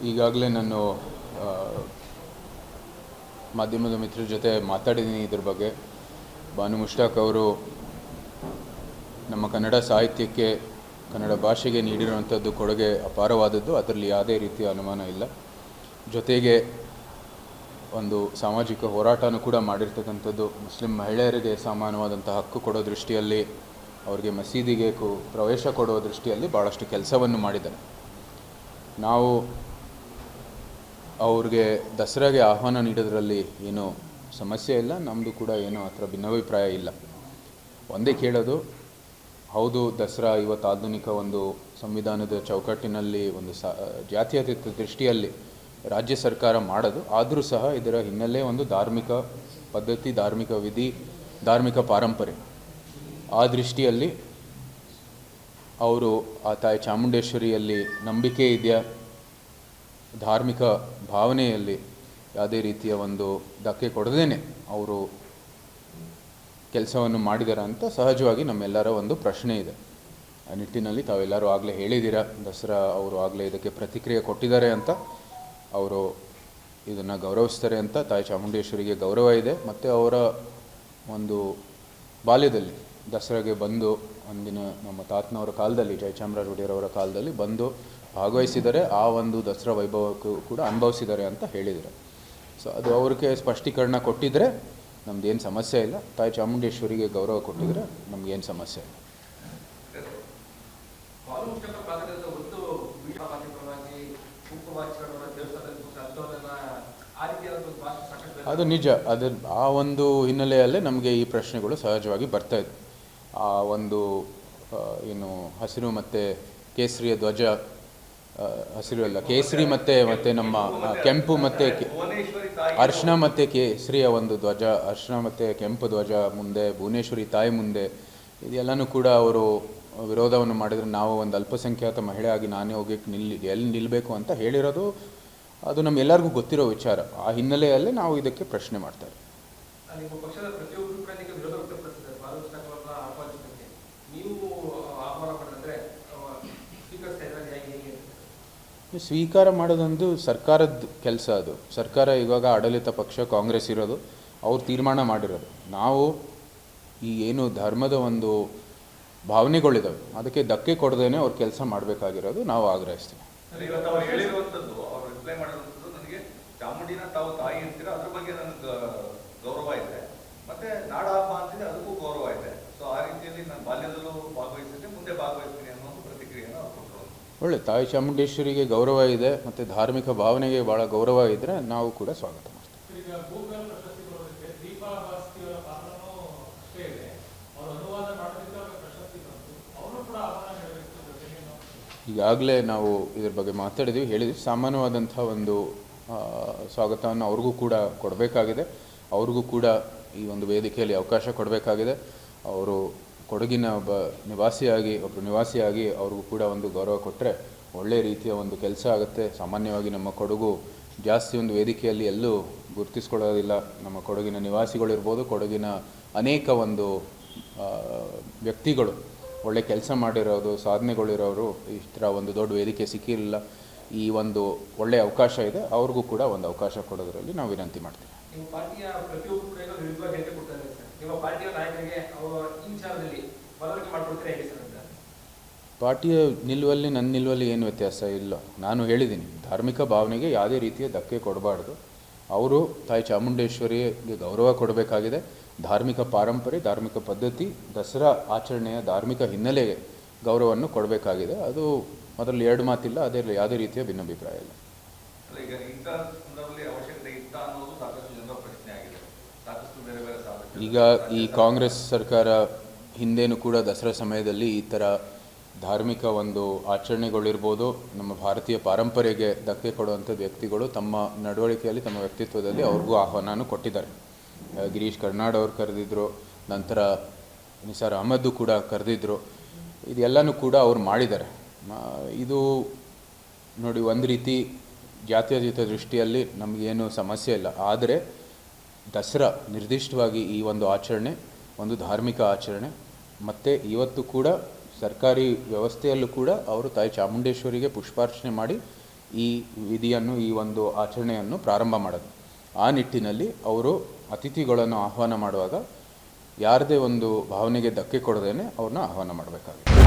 ಈಗಾಗಲೇ ನಾನು ಮಾಧ್ಯಮದ ಮಿತ್ರರ ಜೊತೆ ಮಾತಾಡಿದ್ದೀನಿ ಇದ್ರ ಬಗ್ಗೆ. ಬಾನು ಮುಷ್ತಾಕ್ ಅವರು ನಮ್ಮ ಕನ್ನಡ ಸಾಹಿತ್ಯಕ್ಕೆ, ಕನ್ನಡ ಭಾಷೆಗೆ ನೀಡಿರುವಂಥದ್ದು ಕೊಡುಗೆ ಅಪಾರವಾದದ್ದು, ಅದರಲ್ಲಿ ಯಾವುದೇ ರೀತಿಯ ಅನುಮಾನ ಇಲ್ಲ. ಜೊತೆಗೆ ಒಂದು ಸಾಮಾಜಿಕ ಹೋರಾಟನೂ ಕೂಡ ಮಾಡಿರ್ತಕ್ಕಂಥದ್ದು. ಮುಸ್ಲಿಂ ಮಹಿಳೆಯರಿಗೆ ಸಮಾನವಾದಂಥ ಹಕ್ಕು ಕೊಡೋ ದೃಷ್ಟಿಯಲ್ಲಿ, ಅವರಿಗೆ ಮಸೀದಿಗೆ ಪ್ರವೇಶ ಕೊಡೋ ದೃಷ್ಟಿಯಲ್ಲಿ ಭಾಳಷ್ಟು ಕೆಲಸವನ್ನು ಮಾಡಿದ್ದಾರೆ. ನಾವು ಅವ್ರಿಗೆ ದಸರಾಗೆ ಆಹ್ವಾನ ನೀಡೋದ್ರಲ್ಲಿ ಏನೂ ಸಮಸ್ಯೆ ಇಲ್ಲ, ನಮ್ಮದು ಕೂಡ ಏನೂ ಆ ಥರ ಭಿನ್ನಾಭಿಪ್ರಾಯ ಇಲ್ಲ. ಒಂದೇ ಕೇಳೋದು, ಹೌದು ದಸರಾ ಇವತ್ತು ಆಧುನಿಕ ಒಂದು ಸಂವಿಧಾನದ ಚೌಕಟ್ಟಿನಲ್ಲಿ ಒಂದು ಜಾತ್ಯತೀತ ದೃಷ್ಟಿಯಲ್ಲಿ ರಾಜ್ಯ ಸರ್ಕಾರ ಮಾಡೋದು, ಆದರೂ ಸಹ ಇದರ ಹಿನ್ನೆಲೆ ಒಂದು ಧಾರ್ಮಿಕ ಪದ್ಧತಿ, ಧಾರ್ಮಿಕ ವಿಧಿ, ಧಾರ್ಮಿಕ ಪಾರಂಪರೆ. ಆ ದೃಷ್ಟಿಯಲ್ಲಿ ಅವರು ಆ ತಾಯಿ ಚಾಮುಂಡೇಶ್ವರಿಯಲ್ಲಿ ನಂಬಿಕೆ ಇದೆಯಾ, ಧಾರ್ಮಿಕ ಭಾವನೆಯಲ್ಲಿ ಯಾವುದೇ ರೀತಿಯ ಒಂದು ಧಕ್ಕೆ ಕೊಡದೇನೆ ಅವರು ಕೆಲಸವನ್ನು ಮಾಡಿದ್ದಾರೆ ಅಂತ ಸಹಜವಾಗಿ ನಮ್ಮೆಲ್ಲರ ಒಂದು ಪ್ರಶ್ನೆ ಇದೆ. ಆ ನಿಟ್ಟಿನಲ್ಲಿ ತಾವೆಲ್ಲರೂ ಆಗಲೇ ಹೇಳಿದ್ದೀರಾ, ದಸರಾ ಅವರು ಆಗಲೇ ಇದಕ್ಕೆ ಪ್ರತಿಕ್ರಿಯೆ ಕೊಟ್ಟಿದ್ದಾರೆ ಅಂತ, ಅವರು ಇದನ್ನು ಗೌರವಿಸ್ತಾರೆ ಅಂತ. ತಾಯಿ ಚಾಮುಂಡೇಶ್ವರಿಗೆ ಗೌರವ ಇದೆ. ಮತ್ತು ಅವರ ಒಂದು ಬಾಲ್ಯದಲ್ಲಿ ದಸರಾಗೆ ಬಂದು, ಅಂದಿನ ನಮ್ಮ ತಾತನವರ ಕಾಲದಲ್ಲಿ, ಜಯಚಾಮರಾಜ ಒಡೆಯರವರ ಕಾಲದಲ್ಲಿ ಬಂದು ಭಾಗವಹಿಸಿದ್ದಾರೆ. ಆ ಒಂದು ದಸರಾ ವೈಭವಕ್ಕೂ ಕೂಡ ಅನುಭವಿಸಿದ್ದಾರೆ ಅಂತ ಹೇಳಿದ್ದಾರೆ. ಸೊ ಅದು ಅವ್ರಿಗೆ ಸ್ಪಷ್ಟೀಕರಣ ಕೊಟ್ಟಿದ್ದರೆ ನಮ್ದೇನು ಸಮಸ್ಯೆ ಇಲ್ಲ. ತಾಯಿ ಚಾಮುಂಡೇಶ್ವರಿಗೆ ಗೌರವ ಕೊಟ್ಟಿದ್ರೆ ನಮಗೇನು ಸಮಸ್ಯೆ ಇಲ್ಲ. ಅದು ನಿಜ. ಆ ಒಂದು ಹಿನ್ನೆಲೆಯಲ್ಲೇ ನಮಗೆ ಈ ಪ್ರಶ್ನೆಗಳು ಸಹಜವಾಗಿ ಬರ್ತಾಯಿದೆ. ಆ ಒಂದು ಏನು ಹಸಿರು ಮತ್ತು ಕೇಸರಿಯ ಧ್ವಜ, ಹಸಿರು ಅಲ್ಲ ಕೇಸರಿ ಮತ್ತು ನಮ್ಮ ಕೆಂಪು ಮತ್ತು ಅರ್ಶಿನ ಮತ್ತು ಕೇಸರಿಯ ಒಂದು ಧ್ವಜ, ಅರ್ಶಿನ ಮತ್ತು ಕೆಂಪು ಧ್ವಜ ಮುಂದೆ, ಭುವನೇಶ್ವರಿ ತಾಯಿ ಮುಂದೆ, ಇದೆಲ್ಲನೂ ಕೂಡ ಅವರು ವಿರೋಧವನ್ನು ಮಾಡಿದರೆ, ನಾವು ಒಂದು ಅಲ್ಪಸಂಖ್ಯಾತ ಮಹಿಳೆ ಆಗಿ ನಾನೇ ಹೋಗಿ ಎಲ್ಲಿ ನಿಲ್ಲಬೇಕು ಅಂತ ಹೇಳಿರೋದು, ಅದು ನಮ್ಮೆಲ್ಲರಿಗೂ ಗೊತ್ತಿರೋ ವಿಚಾರ. ಆ ಹಿನ್ನೆಲೆಯಲ್ಲೇ ನಾವು ಇದಕ್ಕೆ ಪ್ರಶ್ನೆ ಮಾಡ್ತಾರೆ. ಸ್ವೀಕಾರ ಮಾಡೋದೊಂದು ಸರ್ಕಾರದ ಕೆಲಸ. ಅದು ಸರ್ಕಾರ ಇವಾಗ ಆಡಳಿತ ಪಕ್ಷ ಕಾಂಗ್ರೆಸ್ ಇರೋದು, ಅವ್ರು ತೀರ್ಮಾನ ಮಾಡಿರೋದು. ನಾವು ಈ ಏನು ಧರ್ಮದ ಒಂದು ಭಾವನೆಗಳಿದ್ದಾವೆ ಅದಕ್ಕೆ ಧಕ್ಕೆ ಕೊಡದೇನೆ ಅವ್ರು ಕೆಲಸ ಮಾಡಬೇಕಾಗಿರೋದು ನಾವು ಆಗ್ರಹಿಸ್ತೀವಿ. ಚಾಮುಂಡಿನ ತಾವು ತಾಯಿ ಅಂತೀರ, ಅದ್ರ ಬಗ್ಗೆ ನನಗೆ ಗೌರವ ಇದೆ, ಮತ್ತೆ ನಾಡ ಹಬ್ಬ ಅಂತಿದೆ, ಅದಕ್ಕೂ ಗೌರವ ಇದೆ. ಸೊ ಆ ರೀತಿಯಲ್ಲಿ ನಾನು ಬಾಲ್ಯದಲ್ಲೂ ಭಾಗವಹಿಸಿದ್ರೆ ಮುಂದೆ ಭಾಗವಹಿಸ್ತೀನಿ ಅನ್ನೋ ಒಂದು ಪ್ರತಿಕ್ರಿಯೆಯನ್ನು ಕೊಟ್ಟರು. ಒಳ್ಳೆ, ತಾಯಿ ಚಾಮುಂಡೇಶ್ವರಿಗೆ ಗೌರವ ಇದೆ ಮತ್ತು ಧಾರ್ಮಿಕ ಭಾವನೆಗೆ ಭಾಳ ಗೌರವ ಇದ್ದರೆ ನಾವು ಕೂಡ ಸ್ವಾಗತ ಮಾಡ್ತೀವಿ. ಈಗಾಗಲೇ ನಾವು ಇದ್ರ ಬಗ್ಗೆ ಮಾತಾಡಿದ್ವಿ, ಹೇಳಿದ್ವಿ. ಸಾಮಾನ್ಯವಾದಂಥ ಒಂದು ಸ್ವಾಗತವನ್ನು ಅವ್ರಿಗೂ ಕೂಡ ಕೊಡಬೇಕಾಗಿದೆ. ಅವ್ರಿಗೂ ಕೂಡ ಈ ಒಂದು ವೇದಿಕೆಯಲ್ಲಿ ಅವಕಾಶ ಕೊಡಬೇಕಾಗಿದೆ. ಅವರು ಕೊಡಗಿನ ಒಬ್ಬರು ನಿವಾಸಿಯಾಗಿ ಅವ್ರಿಗೂ ಕೂಡ ಒಂದು ಗೌರವ ಕೊಟ್ಟರೆ ಒಳ್ಳೆಯ ರೀತಿಯ ಒಂದು ಕೆಲಸ ಆಗುತ್ತೆ. ಸಾಮಾನ್ಯವಾಗಿ ನಮ್ಮ ಕೊಡಗು ಜಾಸ್ತಿ ಒಂದು ವೇದಿಕೆಯಲ್ಲಿ ಎಲ್ಲೂ ಗುರುತಿಸ್ಕೊಳ್ಳೋದಿಲ್ಲ. ನಮ್ಮ ಕೊಡಗಿನ ನಿವಾಸಿಗಳಿರ್ಬೋದು, ಕೊಡಗಿನ ಅನೇಕ ಒಂದು ವ್ಯಕ್ತಿಗಳು ಒಳ್ಳೆ ಕೆಲಸ ಮಾಡಿರೋದು, ಸಾಧನೆಗಳಿರೋರು ಈ ಥರ ಒಂದು ದೊಡ್ಡ ವೇದಿಕೆ ಸಿಕ್ಕಿರಲಿಲ್ಲ. ಈ ಒಂದು ಒಳ್ಳೆಯ ಅವಕಾಶ ಇದೆ, ಅವ್ರಿಗೂ ಕೂಡ ಒಂದು ಅವಕಾಶ ಕೊಡೋದರಲ್ಲಿ ನಾವು ವಿನಂತಿ ಮಾಡ್ತೀವಿ. ಪಾರ್ಟಿಯ ನಿಲುವಲ್ಲಿ ನನ್ನ ನಿಲುವಲ್ಲಿ ಏನು ವ್ಯತ್ಯಾಸ ಇಲ್ಲ. ನಾನು ಹೇಳಿದ್ದೀನಿ, ಧಾರ್ಮಿಕ ಭಾವನೆಗೆ ಯಾವುದೇ ರೀತಿಯ ಧಕ್ಕೆ ಕೊಡಬಾರ್ದು. ಅವರು ತಾಯಿ ಚಾಮುಂಡೇಶ್ವರಿಗೆ ಗೌರವ ಕೊಡಬೇಕಾಗಿದೆ. ಧಾರ್ಮಿಕ ಪಾರಂಪರೆ, ಧಾರ್ಮಿಕ ಪದ್ಧತಿ, ದಸರಾ ಆಚರಣೆಯ ಧಾರ್ಮಿಕ ಹಿನ್ನೆಲೆಗೆ ಗೌರವವನ್ನು ಕೊಡಬೇಕಾಗಿದೆ. ಅದು ಅದರಲ್ಲಿ ಎರಡು ಮಾತಿಲ್ಲ, ಅದರಲ್ಲಿ ಯಾವುದೇ ರೀತಿಯ ಭಿನ್ನಾಭಿಪ್ರಾಯ ಇಲ್ಲ. ಈಗ ಈ ಕಾಂಗ್ರೆಸ್ ಸರ್ಕಾರ ಹಿಂದೇನೂ ಕೂಡ ದಸರಾ ಸಮಯದಲ್ಲಿ ಈ ಥರ ಧಾರ್ಮಿಕ ಒಂದು ಆಚರಣೆಗಳಿರ್ಬೋದು, ನಮ್ಮ ಭಾರತೀಯ ಪಾರಂಪರೆಗೆ ಧಕ್ಕೆ ಕೊಡುವಂಥದ್ದು ವ್ಯಕ್ತಿಗಳು ತಮ್ಮ ನಡವಳಿಕೆಯಲ್ಲಿ, ತಮ್ಮ ವ್ಯಕ್ತಿತ್ವದಲ್ಲಿ ಅವ್ರಿಗೂ ಆಹ್ವಾನ ಕೊಟ್ಟಿದ್ದಾರೆ. ಗಿರೀಶ್ ಕರ್ನಾಡ್ ಅವ್ರು ಕರೆದಿದ್ದರು, ನಂತರ ನಿಸಾರ್ ಅಹಮದ್ದು ಕೂಡ ಕರೆದಿದ್ದರು. ಇದೆಲ್ಲನೂ ಕೂಡ ಅವ್ರು ಮಾಡಿದ್ದಾರೆ. ಇದು ನೋಡಿ, ಒಂದು ರೀತಿ ಜಾತ್ಯತೀತ ದೃಷ್ಟಿಯಲ್ಲಿ ನಮಗೇನು ಸಮಸ್ಯೆ ಇಲ್ಲ. ಆದರೆ ದಸರಾ ನಿರ್ದಿಷ್ಟವಾಗಿ ಈ ಒಂದು ಆಚರಣೆ ಒಂದು ಧಾರ್ಮಿಕ ಆಚರಣೆ. ಮತ್ತು ಇವತ್ತು ಕೂಡ ಸರ್ಕಾರಿ ವ್ಯವಸ್ಥೆಯಲ್ಲೂ ಕೂಡ ಅವರು ತಾಯಿ ಚಾಮುಂಡೇಶ್ವರಿಗೆ ಪುಷ್ಪಾರ್ಚನೆ ಮಾಡಿ ಈ ವಿಧಿಯನ್ನು, ಈ ಒಂದು ಆಚರಣೆಯನ್ನು ಪ್ರಾರಂಭ ಮಾಡೋದು. ಆ ನಿಟ್ಟಿನಲ್ಲಿ ಅವರು ಅತಿಥಿಗಳನ್ನು ಆಹ್ವಾನ ಮಾಡುವಾಗ ಯಾರದೇ ಒಂದು ಭಾವನೆಗೆ ಧಕ್ಕೆ ಕೊಡದೇನೆ ಅವ್ರನ್ನ ಆಹ್ವಾನ ಮಾಡಬೇಕಾಗುತ್ತೆ.